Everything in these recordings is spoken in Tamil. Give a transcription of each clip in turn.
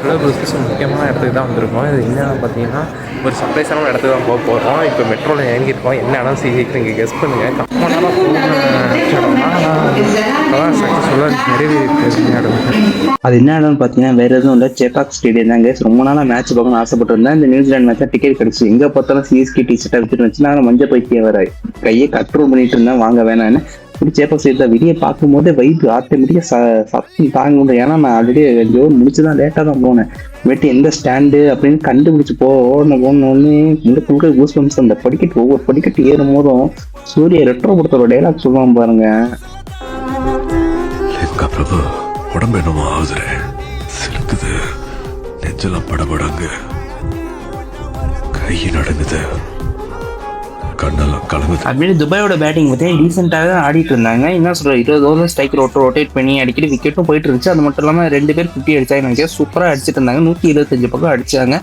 ப்ரோஸ் முக்கியமான இடத்துக்கு தான் வந்திருக்கோம். இது என்னென்னு பார்த்தீங்கன்னா ஒரு சர்ப்ரைஸான ஒரு இடத்துக்கு தான் போகிறோம். இப்போ மெட்ரோவில் இறங்கியிருக்கோம். என்ன இடம் சீக்கிரம் இங்கே கெஸ் பண்ணுங்கள். ரொம்ப நாளாக போன இடம்னா சக்ஸஸ்ஃபுல்லாக நிறைவேறிட்டு இடம். அது என்ன இடம்னு பார்த்தீங்கன்னா வேறு எதுவும் இல்லை, சேப்பாக் ஸ்டேடியம் தாங்க. ரொம்ப நாளாக மேட்ச் பார்க்கணும்னு ஆசைப்பட்டிருந்தேன். இந்த நியூசிலாந்து மேட்ச் டிக்கெட் கிடச்சி எங்கே பார்த்தாலும் சிஎஸ்கே டிஷர்ட்டாக எடுத்துட்டு வச்சு நான் மஞ்சள் பைத்தியம் வர கையை கண்ட்ரோல் பண்ணிட்டு இருந்தேன் வாங்க வேணான்னு. இப்படி சேப்பாக் ஸ்டேட் தான் வெளியே பார்க்கும்போது வைப்பு ஆட்டோமேட்டிக்காக சத்தம் தாங்க முடியும். ஏன்னா நான் ஆல்ரெடி முடிச்சு தான் லேட்டாக தான் போனேன். வெட்டி எந்த ஸ்டாண்டு அப்படின்னு கண்டுபிடிச்சி போனோடனே முழுக்க கூஸ் பம்ப்ஸ். அந்த படிக்கட்டு ஒவ்வொரு படிக்கட்டு ஏறும் போதும் சூரிய ரெட்ரோ கொடுத்த ஒரு டைலாக் சொல்லுவான் பாருங்க. பிரபு உடம்பு என்னமோ ஆகுதுரே, சிலுக்குது, நெஞ்செல்லாம் படபடாங்க, கை நடுங்குது, கண்ணெல்லாம் கலங்குது. அப்படின்னு துபாயோட பேட்டிங் பார்த்தீங்கன்னா டீசெண்டாக தான் ஆடிட்டு இருந்தாங்க. என்ன சொல்ற 20 ஓவர் ஸ்ட்ரைக் ரொட்டேட் பண்ணி அடிக்கடி விக்கெட்டும் போயிட்டு இருந்துச்சு. அது மட்டும் இல்லாமல் 2 பேர் 50 அடிச்சாங்க. எனக்கு சூப்பராக அடிச்சிட்டு இருந்தாங்க. 125 பக்கம் அடிச்சாங்க.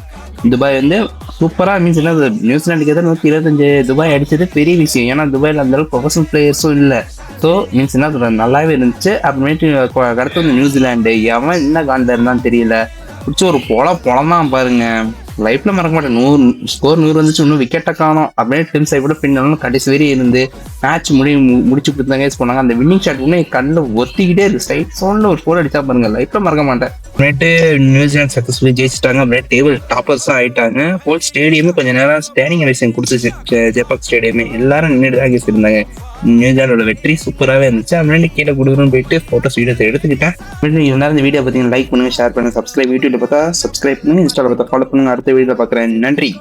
துபாய் வந்து சூப்பராக மீன்ஸ் என்ன நியூசிலாண்டுக்கு எதாவது 125 துபாய் அடிச்சது பெரிய விஷயம். ஏன்னா துபாயில் அந்த அளவுக்கு ப்ரொஃபஷனல் பிளேயர்ஸும் இல்லை. ஸோ மீன்ஸ் என்ன சொல்கிறது நல்லாவே இருந்துச்சு. அப்புறமேட்டு அடுத்து வந்து நியூசிலாண்டு எவன் என்ன காண்ட இருந்தான்னு தெரியல, பிடிச்ச ஒரு பொலம் தான் பாருங்க. லைஃப்ல மறக்க மாட்டேன். 100 ஸ்கோர் 100 வந்துச்சு, இன்னும் விக்கெட்டை காணும் அப்படியே டீம் சைட் கூட பின்னாலும் கடைசி வரையும் இருந்து மேட்ச் முடிச்சு கொடுத்தாங்க போனாங்க. அந்த வின்னிங் ஷாட் ஒன்று கண்ணில் ஒத்திக்கிட்டே இருக்கு. ஸ்ட்ரைட் சோனில் ஒரு ஸ்கோர் அடிச்சா பாருங்க, லைஃப்ல மறக்க மாட்டேன். அப்புறமேட்டு நியூசிலாந்து சக்ஸஸ்ஃபுல்லி ஜெயிச்சிட்டாங்க. அப்படியே டேபிள் டாப்பர்ஸாக ஆயிட்டாங்க. ஹோல் ஸ்டேடியமே கொஞ்சம் நேரம் ஸ்டேண்டிங் அவேஷன் கொடுத்துச்சு. ஜெபாக் ஸ்டேடியமே எல்லாரும் நின்றுட்டு தான் கேசிருந்தாங்க. நியூசிலாண்டோட வெற்றி சூப்பராகவே இருந்துச்சு. அப்படியே கீழே கொடுக்குறோன்னு போயிட்டு ஃபோட்டோஸ் வீடியோஸ் எடுத்துக்கிட்டேன். இருந்தாலும் இந்த வீடியோ பார்த்தீங்கன்னா லைக் பண்ணுங்க, ஷேர் பண்ணுங்க, சப்ஸ்கிரைப். யூடியூப்ல பார்த்தா சப்ஸ்கிரைப் பண்ணுங்க, இன்ஸ்டாவில் பார்த்தா ஃபாலோ பண்ணுங்க. அடுத்த வீடியோவில் பார்க்குறேன். நன்றி.